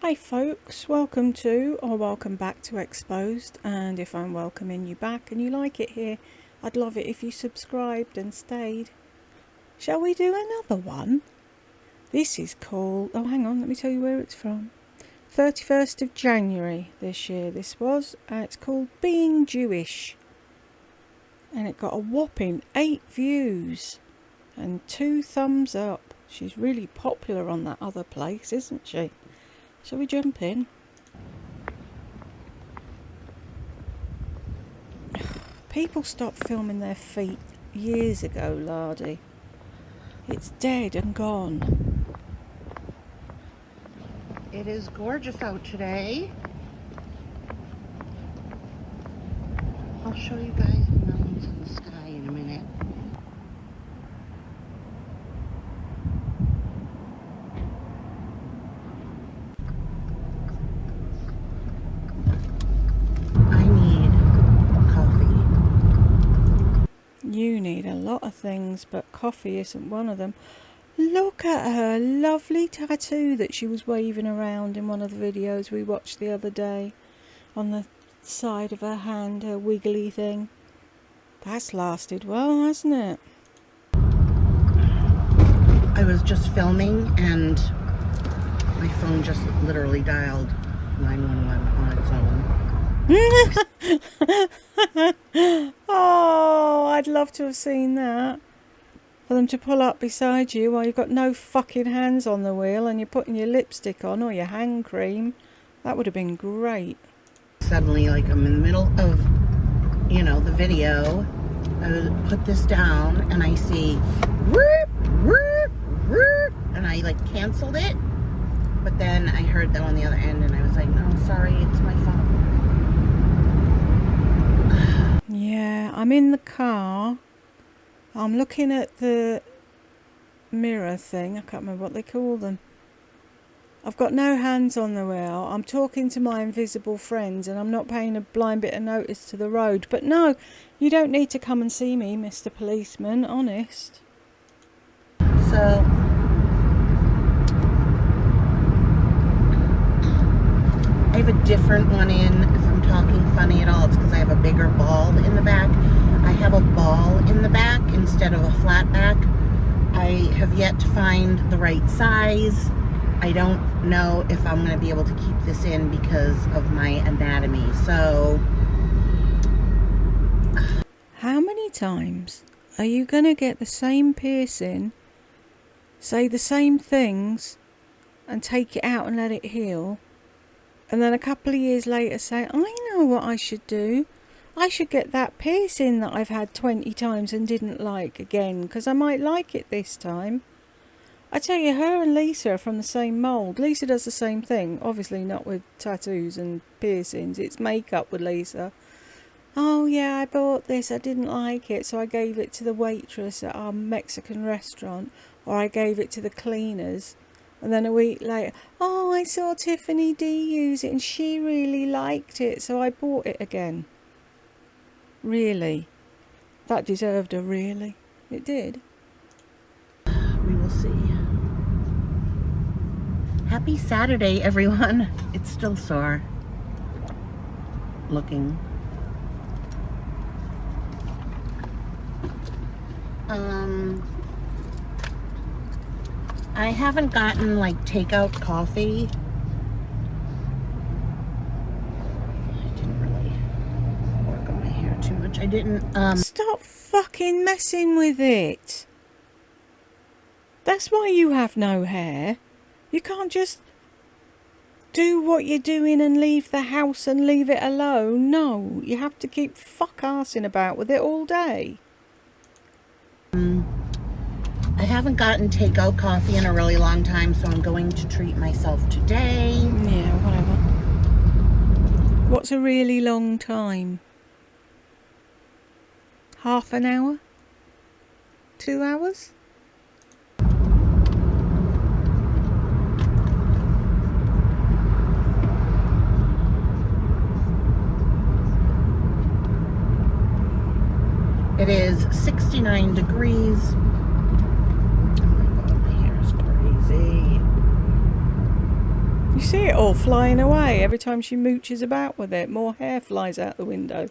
Hi folks, welcome to or welcome back to Exposed, and if I'm welcoming you back and you like it here, I'd love it if you subscribed and stayed. Shall we do another one? This is called, oh hang on, let me tell you where it's from. 31st of January this year this was, and it's called Being Jewish. And it got a whopping 8 views and 2 thumbs up. She's really popular on that other place, isn't she? Shall we jump in? People stopped filming their feet years ago, Lardy. It's dead and gone. It is gorgeous out today. I'll show you guys the mountains and the sky in a minute. I need coffee. You need a lot of things, but coffee isn't one of them. Look at her lovely tattoo that she was waving around in one of the videos we watched the other day. On the side of her hand, her wiggly thing. That's lasted well, hasn't it? I was just filming and my phone just literally dialed 911 on its own. Oh, I'd love to have seen that. For them to pull up beside you while you've got no fucking hands on the wheel and you're putting your lipstick on or your hand cream. That would have been great. Suddenly, like I'm in the middle of, the video. I put this down and I see whoop, whoop, whoop, and I canceled it. But then I heard them on the other end and I was like, no, sorry, it's my phone. Yeah, I'm in the car. I'm looking at the mirror thing. I can't remember what they call them. I've got no hands on the wheel. I'm talking to my invisible friends and I'm not paying a blind bit of notice to the road. But no, you don't need to come and see me, Mr. Policeman, honest. So I have a different one in. If I'm talking funny at all, it's because I have a bigger ball in the back. I have a ball in the back instead of a flat back. I have yet to find the right size. I don't know if I'm going to be able to keep this in because of my anatomy. So how many times are you going to get the same piercing, say the same things, and take it out and let it heal? And then a couple of years later say, I know what I should do. I should get that piercing that I've had 20 times and didn't like again, because I might like it this time. I tell you, her and Lisa are from the same mould. Lisa does the same thing. Obviously not with tattoos and piercings. It's makeup with Lisa. Oh yeah, I bought this. I didn't like it, so I gave it to the waitress at our Mexican restaurant. Or I gave it to the cleaners. And then a week later, oh, I saw Tiffany D use it and she really liked it, so I bought it again. Really? That deserved a really. It did. we will see. Happy Saturday, everyone. It's still sore looking. I haven't gotten takeout coffee. I didn't really work on my hair too much. I didn't Stop fucking messing with it. That's why you have no hair. You can't just do what you're doing and leave the house and leave it alone. No, you have to keep fuck-arsing about with it all day. I haven't gotten takeout coffee in a really long time, so I'm going to treat myself today. Yeah, whatever. What's a really long time? Half an hour? 2 hours? It is 69 degrees. You see it all flying away every time she mooches about with it. More hair flies out the window.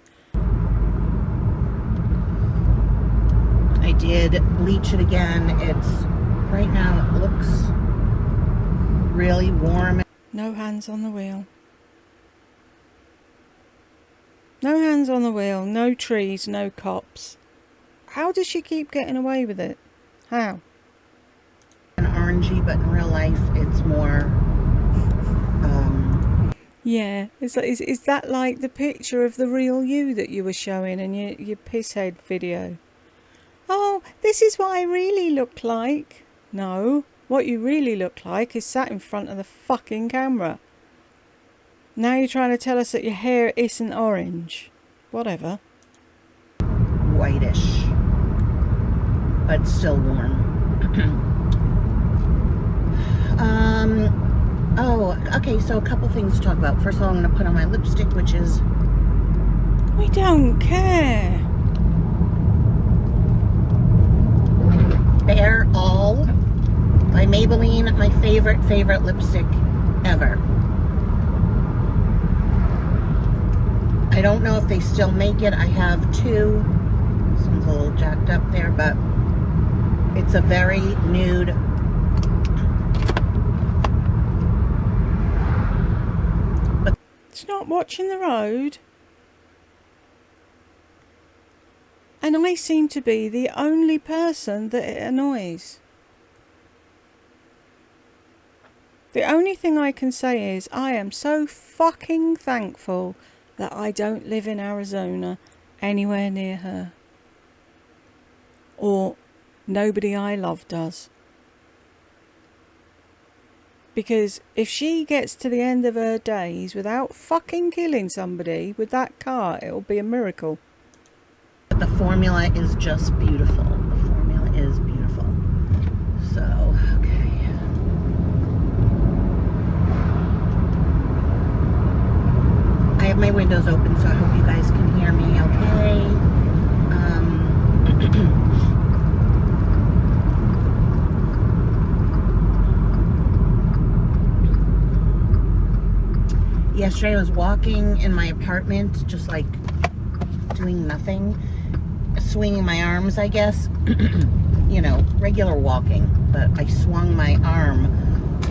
I did bleach it again. It's right now it looks really warm. No hands on the wheel. No hands on the wheel, no trees, no cops. How does she keep getting away with it? How? And orangey, but in real life it's more Yeah, is that like the picture of the real you that you were showing in your pisshead video? Oh, this is what I really look like. No, what you really look like is sat in front of the fucking camera. Now you're trying to tell us that your hair isn't orange. Whatever. whitish, but still warm. Oh, okay, so a couple things to talk about. First of all, I'm going to put on my lipstick, which is... We don't care. Bare All by Maybelline, my favorite lipstick ever. I don't know if they still make it. I have two. This one's a little jacked up there, but it's a very nude. It's not watching the road. And I seem to be the only person that it annoys. The only thing I can say is I am so fucking thankful that I don't live in Arizona anywhere near her. Or nobody I love does. Because if she gets to the end of her days without fucking killing somebody with that car, it'll be a miracle. The formula is just beautiful. The formula is beautiful. So, okay. I have my windows open, so I hope you guys can hear me okay. Yesterday I was walking in my apartment, just like doing nothing, swinging my arms, I guess. You know, regular walking, but I swung my arm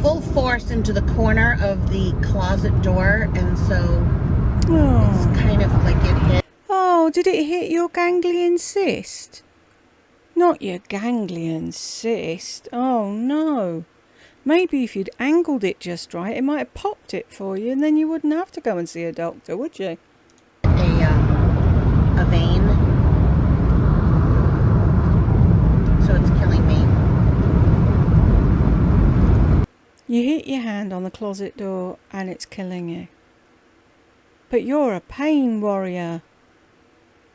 full force into the corner of the closet door, and so it's kind of like it hit. Oh, did it hit your ganglion cyst? Not your ganglion cyst. Oh no. Maybe if you'd angled it just right, it might have popped it for you, and then you wouldn't have to go and see a doctor, would you? A vein. So it's killing me. You hit your hand on the closet door and it's killing you. But you're a pain warrior,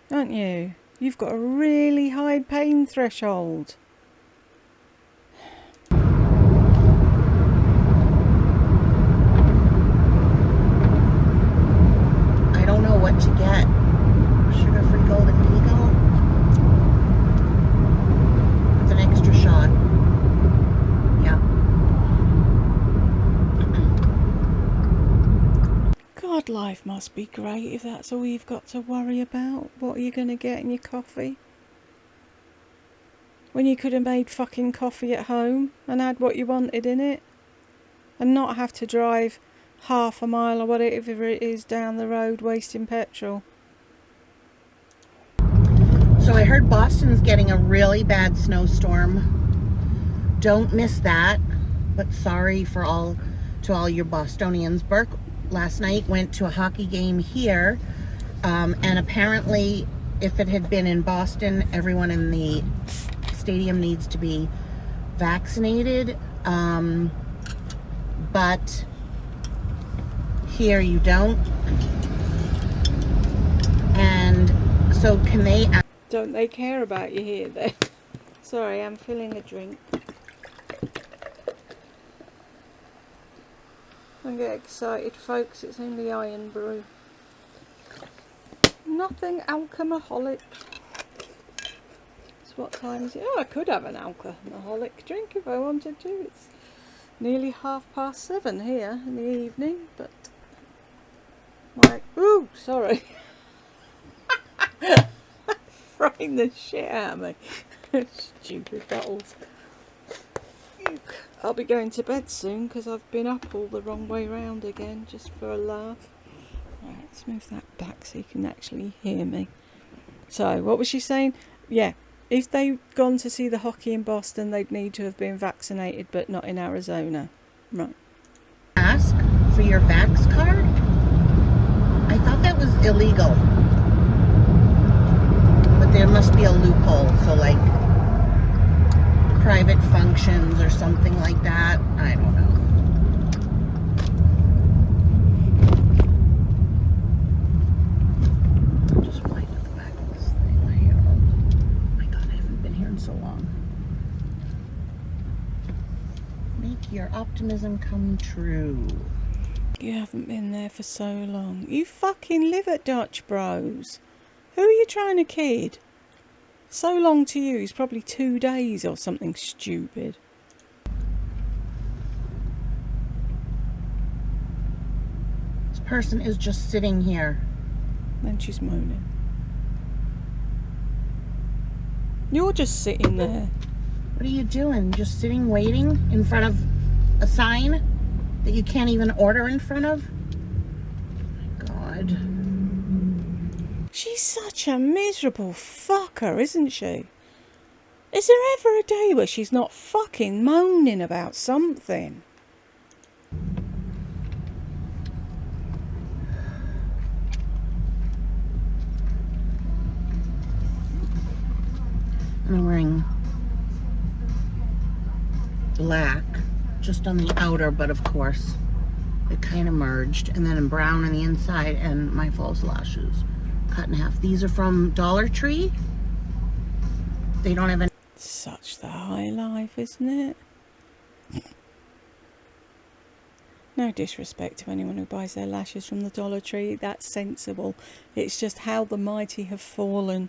aren't you? You've got a really high pain threshold. I don't know what to get. Sugar-free golden eagle. It's an extra shot. Yeah. God, life must be great if that's all you've got to worry about. What are you going to get in your coffee? When you could have made fucking coffee at home and had what you wanted in it. And not have to drive half a mile or whatever it is down the road wasting petrol. So I heard Boston's getting a really bad snowstorm. Don't miss that. But sorry for all your Bostonians. Burke last night went to a hockey game here, and apparently if it had been in Boston, everyone in the stadium needs to be vaccinated, but here you don't. And so can they... Don't they care about you here then? Sorry, I'm filling a drink. Don't get excited, folks. It's only Iron Brew. Nothing alcoholic. So what time is it? Oh, I could have an alcoholic drink if I wanted to. nearly 7:30 here in the evening, but like, ooh, sorry. Frying the shit out of me. Stupid bottles. I'll be going to bed soon because I've been up all the wrong way round again, just for a laugh. Right, let's move that back so you can actually hear me. So, what was she saying? Yeah, if they'd gone to see the hockey in Boston, they'd need to have been vaccinated, but not in Arizona. Right. Ask for your Vax card? I thought that was illegal. But there must be a loophole, so like private functions or something like that. I don't know. I'll just wipe at the back of this thing right here. Oh my god, I haven't been here in so long. Make your optimism come true. You haven't been there for so long. You fucking live at Dutch Bros. Who are you trying to kid? So long to you is probably 2 days or something stupid. This person is just sitting here. Then she's moaning. You're just sitting there. What are you doing? Just sitting waiting in front of a sign that you can't even order in front of? Oh my god. She's such a miserable fucker, isn't she? Is there ever a day where she's not fucking moaning about something? I'm wearing black just on the outer, but of course it kind of merged, and then in brown on the inside, and my false lashes cut in half. These are from Dollar Tree. They don't have any. Such the high life, isn't it? No disrespect to anyone who buys their lashes from the Dollar Tree. That's sensible. It's just how the mighty have fallen.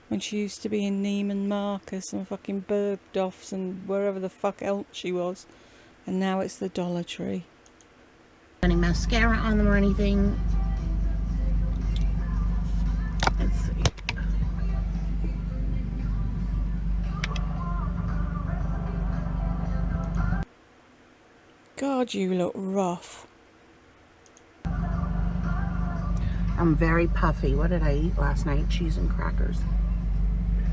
When she used to be in Neiman Marcus and fucking Bergdorf's and wherever the fuck else she was. And now it's the Dollar Tree. Any mascara on them or anything. Let's see. God, you look rough. I'm very puffy. What did I eat last night? Cheese and crackers.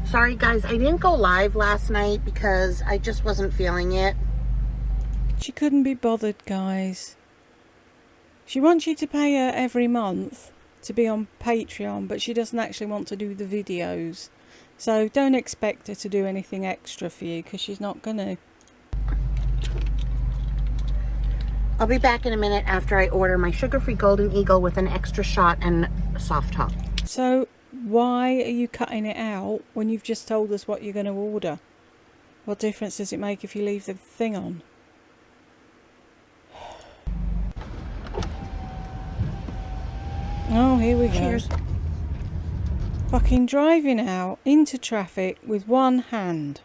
Sorry guys, I didn't go live last night because I just wasn't feeling it. She couldn't be bothered, guys. She wants you to pay her every month to be on Patreon, but she doesn't actually want to do the videos. So don't expect her to do anything extra for you, because she's not gonna. I'll be back in a minute after I order my sugar-free Golden Eagle with an extra shot and soft top. So why are you cutting it out when you've just told us what you're going to order? What difference does it make if you leave the thing on? Oh, here we go. Cheers. Fucking driving out into traffic with one hand.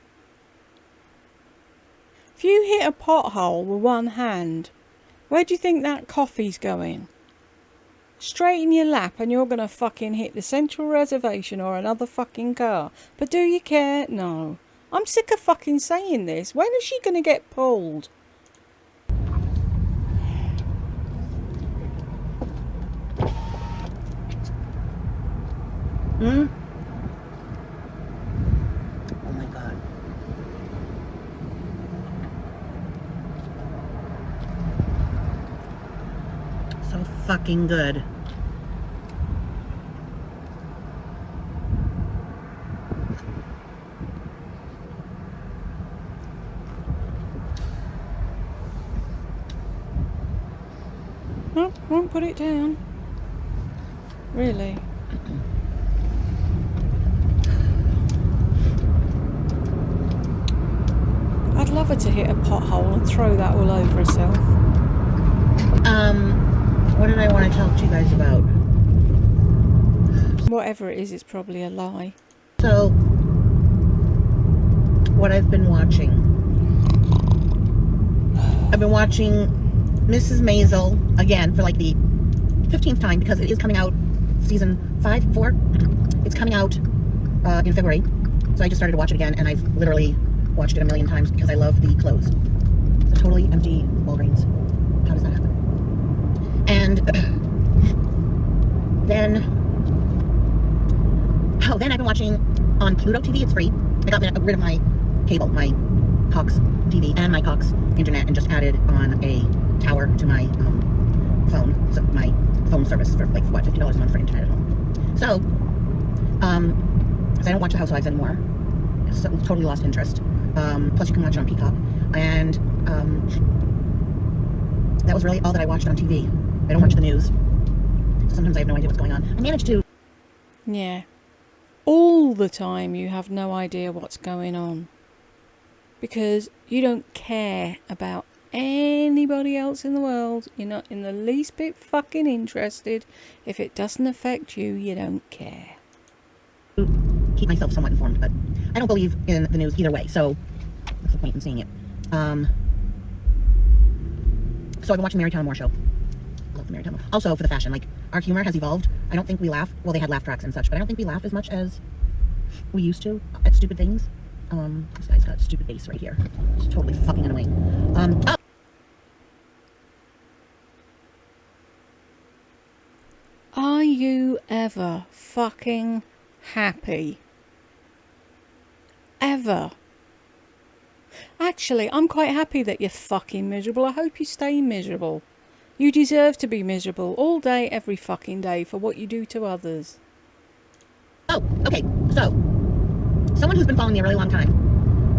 If you hit a pothole with one hand, where do you think that coffee's going? Straight in your lap, and you're gonna fucking hit the Central Reservation or another fucking car. But do you care? No. I'm sick of fucking saying this. When is she gonna get pulled? Oh my god. So fucking good. Oh, won't put it down. Really? I'd love her to hit a pothole and throw that all over herself. What did I want to talk to you guys about? Whatever it is, it's probably a lie. So, what I've been watching. I've been watching Mrs. Maisel again for like the 15th time because it is coming out season 4. It's coming out in February. So I just started to watch it again, and I've literally watched it a million times because I love the clothes. It's a totally empty Walgreens. How does that happen? And then I've been watching on Pluto TV. It's free. I got rid of my cable, my Cox TV and my Cox internet, and just added on a tower to my phone, so my phone service for like what, $50 a month for internet at home. So, because I don't watch The Housewives anymore, it's totally lost interest. Plus, you can watch it on Peacock, and that was really all that I watched on TV. I don't watch the news, so sometimes I have no idea what's going on. I managed to. Yeah. All the time you have no idea what's going on. Because you don't care about anybody else in the world. You're not in the least bit fucking interested. If it doesn't affect you, you don't care. Keep myself somewhat informed, but I don't believe in the news either way, so what's the point in seeing it? So I've been watching Mary Tyler Moore Show. I love the Mary Tyler Moore. Also, for the fashion, like, our humor has evolved. I don't think we laugh. Well, they had laugh tracks and such, but I don't think we laugh as much as we used to at stupid things. This guy's got a stupid bass right here. It's totally fucking annoying. Are you ever fucking happy? Ever? Actually, I'm quite happy that you're fucking miserable. I hope you stay miserable. You deserve to be miserable all day, every fucking day for what you do to others. Oh, okay. So, someone who's been following me a really long time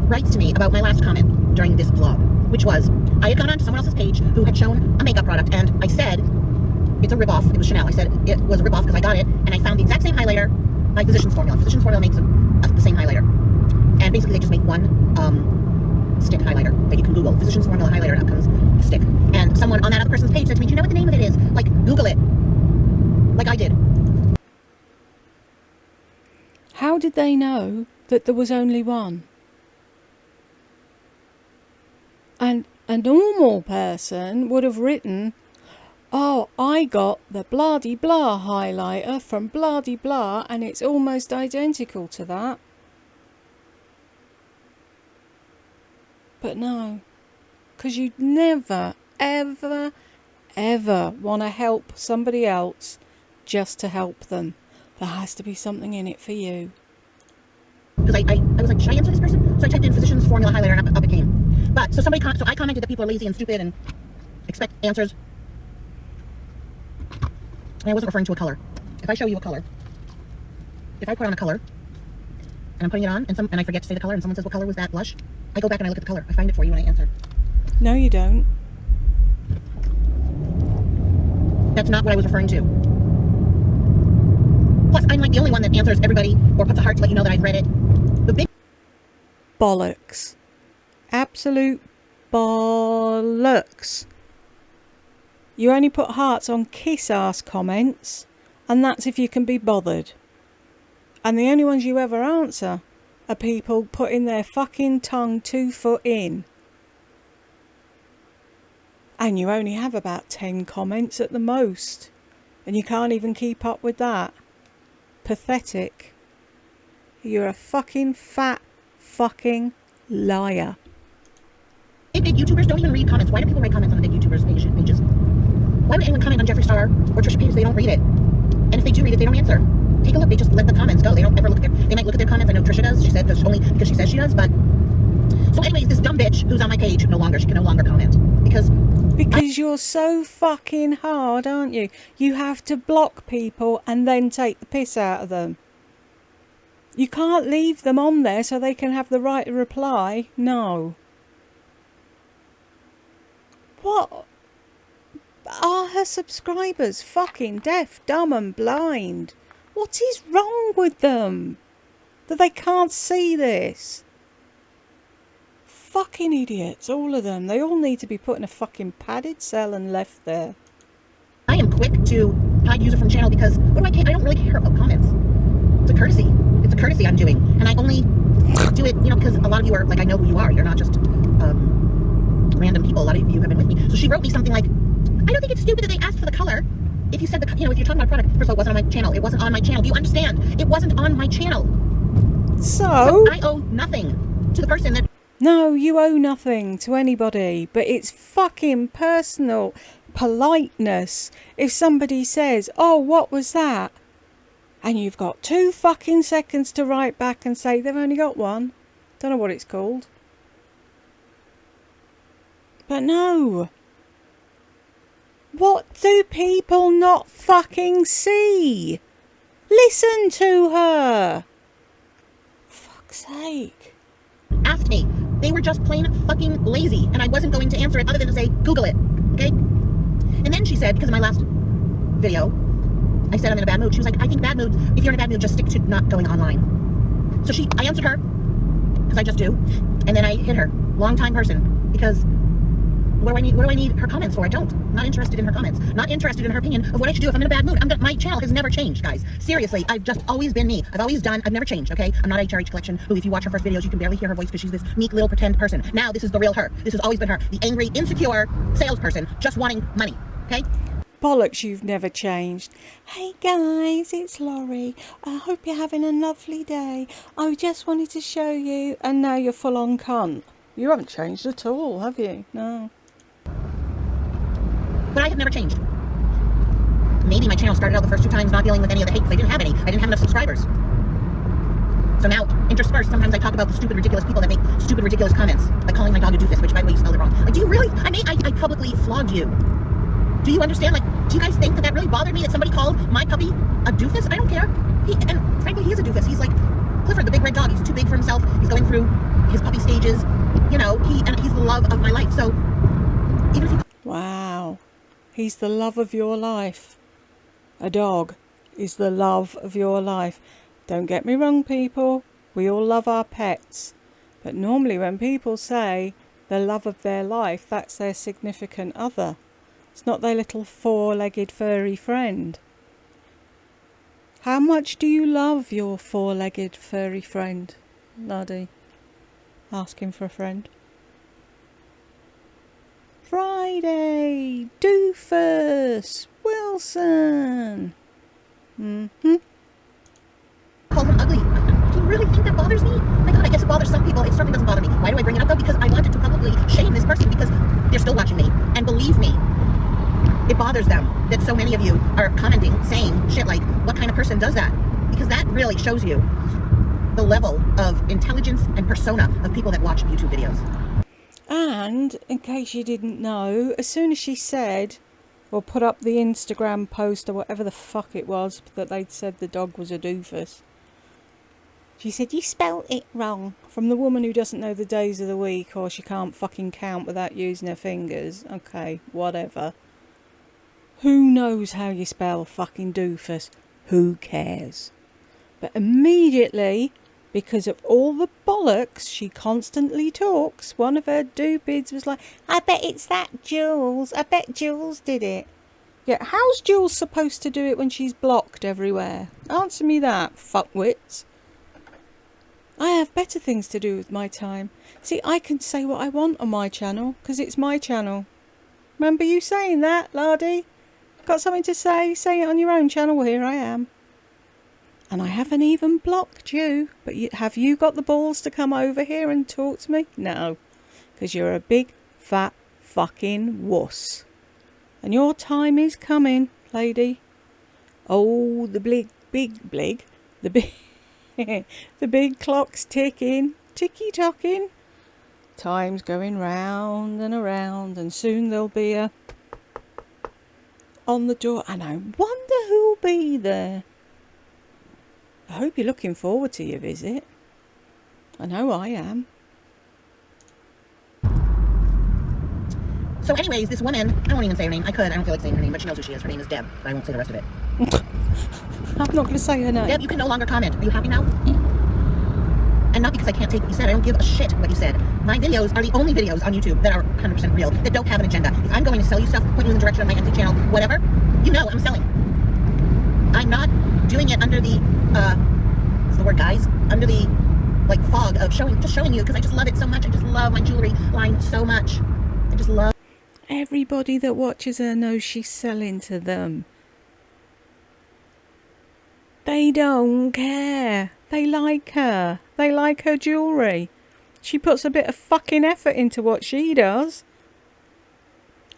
writes to me about my last comment during this vlog, which was, I had gone on to someone else's page who had shown a makeup product, and I said, it's a ripoff. It was Chanel. I said it was a ripoff because I got it, and I found the exact same highlighter by Physicians Formula. Physicians Formula makes the same highlighter. And basically, they just make one stick highlighter that you can Google. Physicians Formula highlighter, and out comes the stick. And someone on that other person's page said to me, do you know what the name of it is? Like, Google it. Like I did. How did they know that there was only one? And a normal person would have written, oh, I got the blah-de-blah highlighter from blah-de-blah, and it's almost identical to that. But no, because you'd never, ever, ever want to help somebody else just to help them. There has to be something in it for you. Because I was like, should I answer this person? So I typed in Physicians Formula highlighter, and up it came. But, so I commented that people are lazy and stupid and expect answers. And I wasn't referring to a color. If I show you a color, if I put on a color, and I'm putting it on, and I forget to say the color, and someone says, what color was that blush? I go back and I look at the color. I find it for you and I answer. No, you don't. That's not what I was referring to. Plus, I'm like the only one that answers everybody or puts a heart to let you know that I've read it. The big bollocks. Absolute bollocks. You only put hearts on kiss-ass comments, and that's if you can be bothered. And the only ones you ever answer are people putting their fucking tongue 2 foot in. And you only have about 10 comments at the most. And you can't even keep up with that. Pathetic. You're a fucking fat fucking liar. big YouTubers don't even read comments. Why do people write comments on the big YouTubers pages? Why would anyone comment on Jeffree Star or Trisha Paytas? They don't read it. And if they do read it, they don't answer. Take a look. They just let the comments go. They don't ever look at they might look at their comments. I know Trisha does. She said only because she says she does. But so anyways, this dumb bitch who's on my page she can no longer comment because you're so fucking hard, aren't you? You have to block people and then take the piss out of them. You can't leave them on there so they can have the right to reply. No. What? Are her subscribers fucking deaf, dumb and blind? What is wrong with them? That they can't see this? Fucking idiots, all of them. They all need to be put in a fucking padded cell and left there. I am quick to hide user from channel because what do I care? I don't really care about comments. It's a courtesy. It's a courtesy I'm doing. And I only do it, because a lot of you are, like, I know who you are. You're not just, random people. A lot of you have been with me. So she wrote me something like, I don't think it's stupid that they asked for the color. If you said if you're talking about a product, first of all, it wasn't on my channel. It wasn't on my channel. Do you understand? It wasn't on my channel. So I owe nothing to the person that... No, you owe nothing to anybody, but it's fucking personal politeness if somebody says, oh, what was that? And you've got 2 fucking seconds to write back and say they've only got one. Don't know what it's called. But no. What do people not fucking see? Listen to her. Fuck's sake. asked me. They were just plain fucking lazy, and I wasn't going to answer it other than to say, Google it, okay? And then she said, because of my last video, I said I'm in a bad mood. She was like, I think bad moods, if you're in a bad mood, just stick to not going online. So I answered her, because I just do, and then I hit her. Long time person, because what do I need her comments for? I don't. Not interested in her comments. Not interested in her opinion of what I should do if I'm in a bad mood. My channel has never changed, guys. Seriously, I've just always been me. I've never changed, okay? I'm not HRH Collection, who if you watch her first videos, you can barely hear her voice because she's this meek little pretend person. Now, this is the real her. This has always been her. The angry, insecure salesperson just wanting money, okay? Bollocks, you've never changed. Hey guys, it's Laurie. I hope you're having a lovely day. I just wanted to show you, and now you're full on cunt. You haven't changed at all, have you? No. But I have never changed. Maybe my channel started out the first 2 times not dealing with any of the hate because I didn't have any. I didn't have enough subscribers. So now, interspersed, sometimes I talk about the stupid, ridiculous people that make stupid, ridiculous comments. Like calling my dog a doofus, which by the way, you spelled it wrong. Like, do you really? I publicly flogged you. Do you understand? Like, do you guys think that really bothered me that somebody called my puppy a doofus? I don't care. And frankly, he is a doofus. He's like Clifford, the big red dog. He's too big for himself. He's going through his puppy stages. You know, he's the love of my life. So, even if he... Wow. He's the love of your life. A dog is the love of your life. Don't get me wrong, people. We all love our pets. But normally when people say the love of their life, that's their significant other. It's not their little 4-legged furry friend. How much do you love your 4-legged furry friend, laddie? Asking for a friend. Friday, Doofus, Wilson. Called him ugly. Do you really think that bothers me? My God, I guess it bothers some people. It certainly doesn't bother me. Why do I bring it up though? Because I wanted to publicly shame this person because they're still watching me. And believe me, it bothers them that so many of you are commenting, saying shit like, what kind of person does that? Because that really shows you the level of intelligence and persona of people that watch YouTube videos. And, in case you didn't know, as soon as she said, or put up the Instagram post or whatever the fuck it was, that they'd said the dog was a doofus, she said, you spelt it wrong. From the woman who doesn't know the days of the week, or she can't fucking count without using her fingers. Okay, whatever. Who knows how you spell fucking doofus? Who cares? But immediately, because of all the bollocks she constantly talks, one of her doobids was like, I bet it's that Jules. I bet Jules did it. Yeah, how's Jules supposed to do it when she's blocked everywhere? Answer me that, fuckwits. I have better things to do with my time. See, I can say what I want on my channel, because it's my channel. Remember you saying that, laddie? Got something to say? Say it on your own channel. Well, here I am. And I haven't even blocked you. But have you got the balls to come over here and talk to me? No. Because you're a big, fat, fucking wuss. And your time is coming, lady. Oh, the big, the big clock's ticking, ticky-tocking. Time's going round and around, and soon there'll be a on the door. And I wonder who'll be there. I hope you're looking forward to your visit. I know I am. So anyways, this woman, I won't even say her name. I could. I don't feel like saying her name, but she knows who she is. Her name is Deb, but I won't say the rest of it. I'm not going to say her name. Deb, you can no longer comment. Are you happy now? And not because I can't take what you said. I don't give a shit what you said. My videos are the only videos on YouTube that are 100% real, that don't have an agenda. If I'm going to sell you stuff, point you in the direction of my Etsy channel, whatever, you know I'm selling. I'm not doing it under the, what's the word, guys? Under the, like, fog of showing you, because I just love it so much. I just love my jewelry line so much. I just love. Everybody that watches her knows she's selling to them. They don't care. They like her. They like her jewellery. She puts a bit of fucking effort into what she does.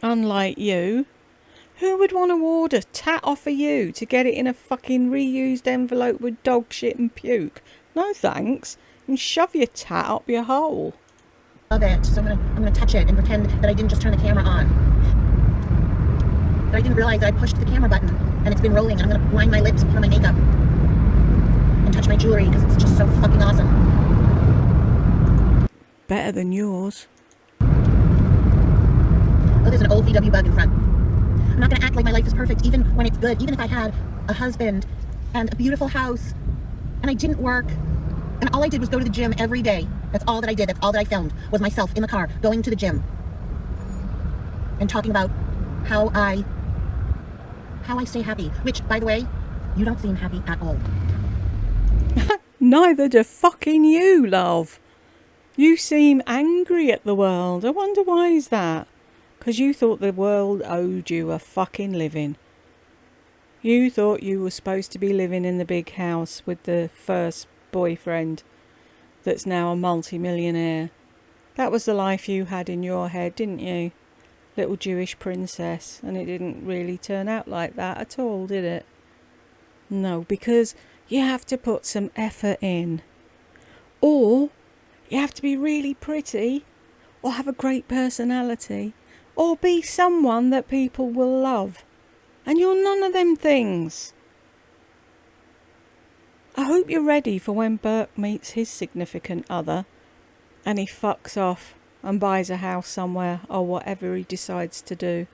Unlike you. Who would want to order tat off of you to get it in a fucking reused envelope with dog shit and puke? No thanks. And shove your tat up your hole. Love it. So I'm gonna touch it and pretend that I didn't just turn the camera on. That I didn't realize that I pushed the camera button and it's been rolling, and I'm gonna line my lips, put on my makeup, and touch my jewelry because it's just so fucking awesome. Better than yours. Oh, there's an old VW bug in front. I'm not gonna act like my life is perfect, even when it's good. Even if I had a husband and a beautiful house, and I didn't work, and all I did was go to the gym every day. That's all that I did. That's all that I filmed, was myself in the car going to the gym and talking about how I stay happy. Which, by the way, you don't seem happy at all. Neither do fucking you, love. You seem angry at the world. I wonder why is that? 'Cause you thought the world owed you a fucking living. You thought you were supposed to be living in the big house with the first boyfriend that's now a multi-millionaire. That was the life you had in your head, didn't you? Little Jewish princess. And it didn't really turn out like that at all, did it? No, because you have to put some effort in. Or you have to be really pretty, or have a great personality, or be someone that people will love. And you're none of them things. I hope you're ready for when Burke meets his significant other and he fucks off and buys a house somewhere or whatever he decides to do.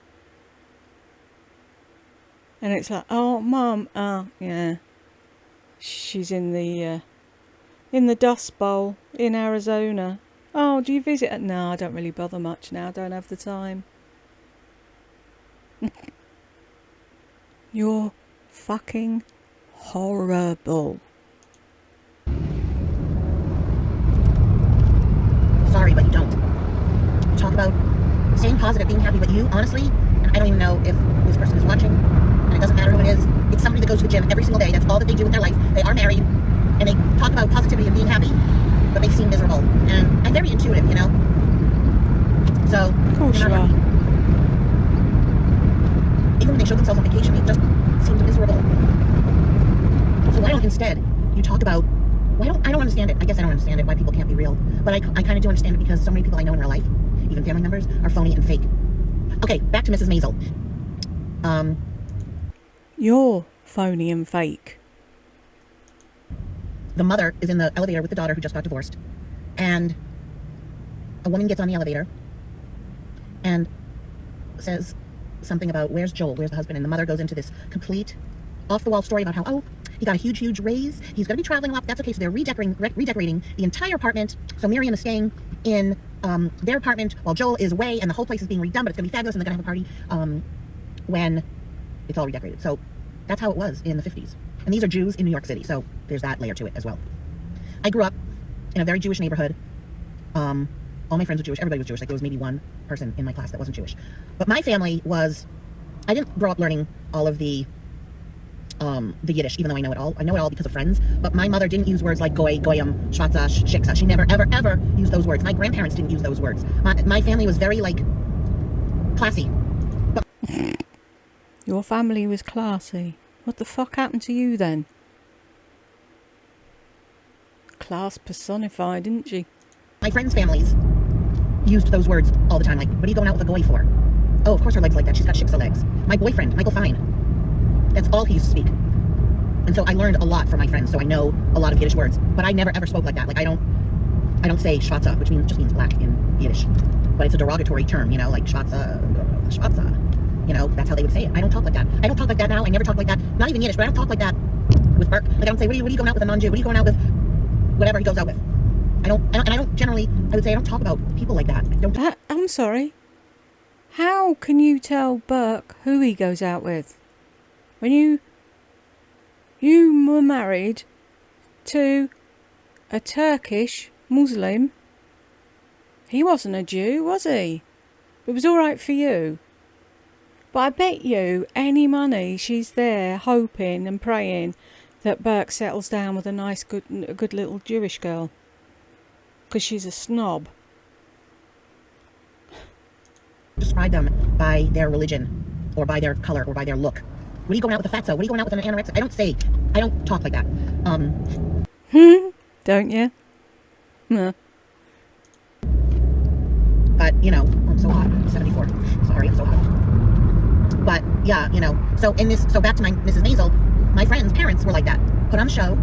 And it's like, oh, Mum, yeah. She's in the Dust Bowl in Arizona. Oh, do you visit it? No, I don't really bother much now. I don't have the time. You're fucking horrible. Sorry, but you don't. You talk about staying positive, being happy, but you, honestly, and I don't even know if this person is watching, and it doesn't matter who it is, it's somebody that goes to the gym every single day. That's all that they do in their life. They are married, and they talk about positivity and being happy, but they seem miserable. And I'm very intuitive, you know? So, Of course you not are. happy. Even when they show themselves on vacation, they just seem miserable. So why don't instead you talk about, I don't understand it. I guess I don't understand it, why people can't be real. But I kind of do understand it because so many people I know in real life, even family members, are phony and fake. Okay, back to Mrs. Maisel. You're phony and fake. The mother is in the elevator with the daughter who just got divorced. And a woman gets on the elevator and says something about, where's Joel? Where's the husband? And the mother goes into this complete off-the-wall story about how, oh, he got a huge, huge raise. He's going to be traveling a lot. That's okay. So they're redecorating the entire apartment. So Miriam is staying in their apartment while Joel is away, and the whole place is being redone, but it's going to be fabulous, and they're going to have a party when it's all redecorated. So that's how it was in the 50s. And these are Jews in New York City, so there's that layer to it as well. I grew up in a very Jewish neighborhood. All my friends were Jewish. Everybody was Jewish. Like, there was maybe one person in my class that wasn't Jewish. But my family was, I didn't grow up learning all of the Yiddish, even though I know it all. I know it all because of friends. But my mother didn't use words like goy, goyim, shvatza, shiksa. She never, ever, ever used those words. My grandparents didn't use those words. My family was very, like, classy. But Your family was classy. What the fuck happened to you then? Class personified, didn't she? my friends' families used those words all the time. Like, what are you going out with a goy for? Oh, of course her legs like that. She's got shiksa legs. My boyfriend, Michael Fine. That's all he used to speak. And so I learned a lot from my friends, so I know a lot of Yiddish words. But I never ever spoke like that. Like, I don't say shvatza, which just means black in Yiddish. But it's a derogatory term, you know, like shvatza. You know, that's how they would say it. I don't talk like that. I don't talk like that now. I never talk like that. Not even Yiddish, but I don't talk like that with Burke. Like, I don't say, what are you going out with a non-Jew? What are you going out with? Whatever he goes out with. I don't generally, I would say I don't talk about people like that. I'm sorry. How can you tell Burke who he goes out with? When you were married to a Turkish Muslim, he wasn't a Jew, was he? It was all right for you. But I bet you any money she's there hoping and praying that Burke settles down with a nice, good little Jewish girl. Because she's a snob. Describe them by their religion, or by their color, or by their look. What are you going out with a fatso? What are you going out with an anorexic? I don't talk like that. Don't you? No. But, you know, I'm so hot. I'm 74. Sorry, I'm so hot. But, yeah, you know. So back to my Mrs. Maisel, my friends' parents were like that. Put on a show.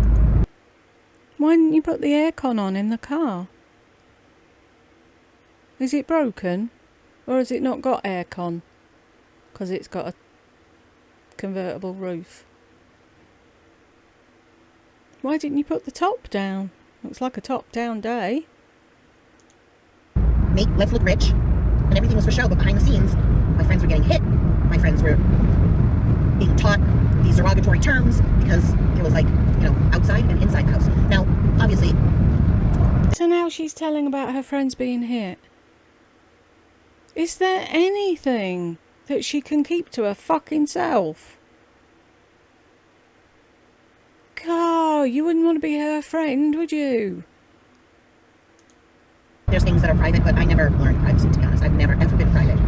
Why didn't you put the aircon on in the car? Is it broken? Or has it not got aircon? Because it's got a convertible roof. Why didn't you put the top down? Looks like a top-down day. Let's look rich. And everything was for show, but behind the scenes, my friends were getting hit. My friends were being taught these derogatory terms because it was like, you know, outside and inside the house. Now, obviously... So now she's telling about her friends being hit. Is there anything that she can keep to her fucking self? God, you wouldn't want to be her friend, would you? There's things that are private, but I never learned privacy, to be honest. I've never, ever been private.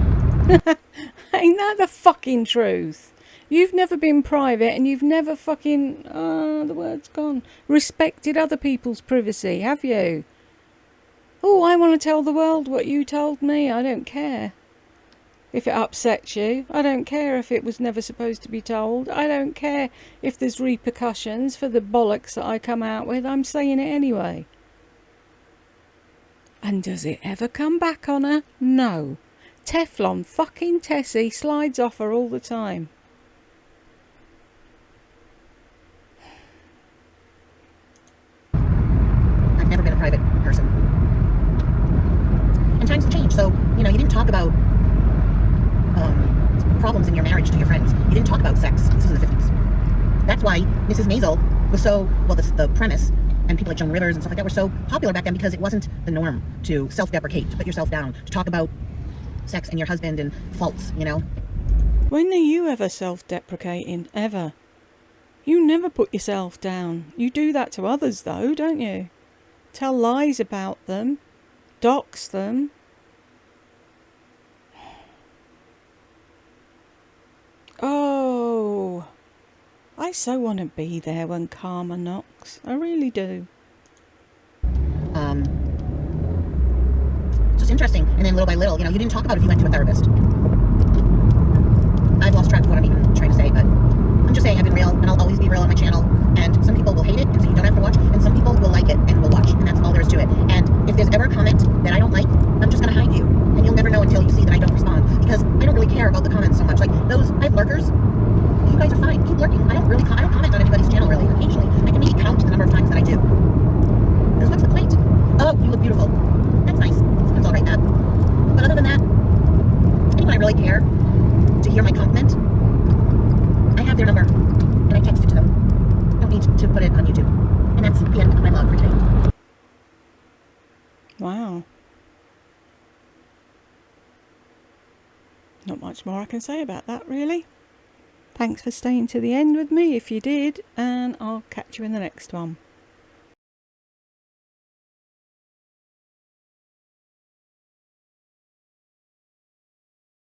Ain't that the fucking truth? You've never been private and you've never fucking, the word's gone, respected other people's privacy, have you? Oh, I want to tell the world what you told me. I don't care if it upsets you. I don't care if it was never supposed to be told. I don't care if there's repercussions for the bollocks that I come out with. I'm saying it anyway. And does it ever come back on her? No. Teflon fucking Tessie slides off her all the time. I've never been a private person. And times have changed, so, you know, you didn't talk about problems in your marriage to your friends. You didn't talk about sex. This is the 50s. That's why Mrs. Maisel was so, well, the premise, and people like Joan Rivers and stuff like that were so popular back then, because it wasn't the norm to self-deprecate, to put yourself down, to talk about sex and your husband and faults, you know? When are you ever self-deprecating? Ever? You never put yourself down. You do that to others, though, don't you? Tell lies about them. Dox them. Oh, I so want to be there when karma knocks. I really do. Just interesting. And then little by little, you know, you didn't talk about if you went to a therapist. I've lost track of what I'm even trying to say, but I'm just saying I've been real, and I'll always be real on my channel. And some people will hate it, and so you don't have to watch, and some people will like it and will watch, and that's all there is to it. And if there's ever a comment that I don't like, I'm just going to hide you, and you'll never know until you see that I don't respond, because I don't really care about the comments so much. Like those, I have lurkers. You guys are fine. Keep lurking. I don't comment on anybody's channel really. Occasionally, I can maybe count the number of times that I do. Because what's the point? Oh, you look beautiful. That's nice. Sometimes I'll write that. But other than that, anyone I really care to hear my compliment, I have their number and I text it to them. Don't need to put it on YouTube. And that's the end of my vlog for today. Wow. Not much more I can say about that, really. Thanks for staying to the end with me if you did, and I'll catch you in the next one.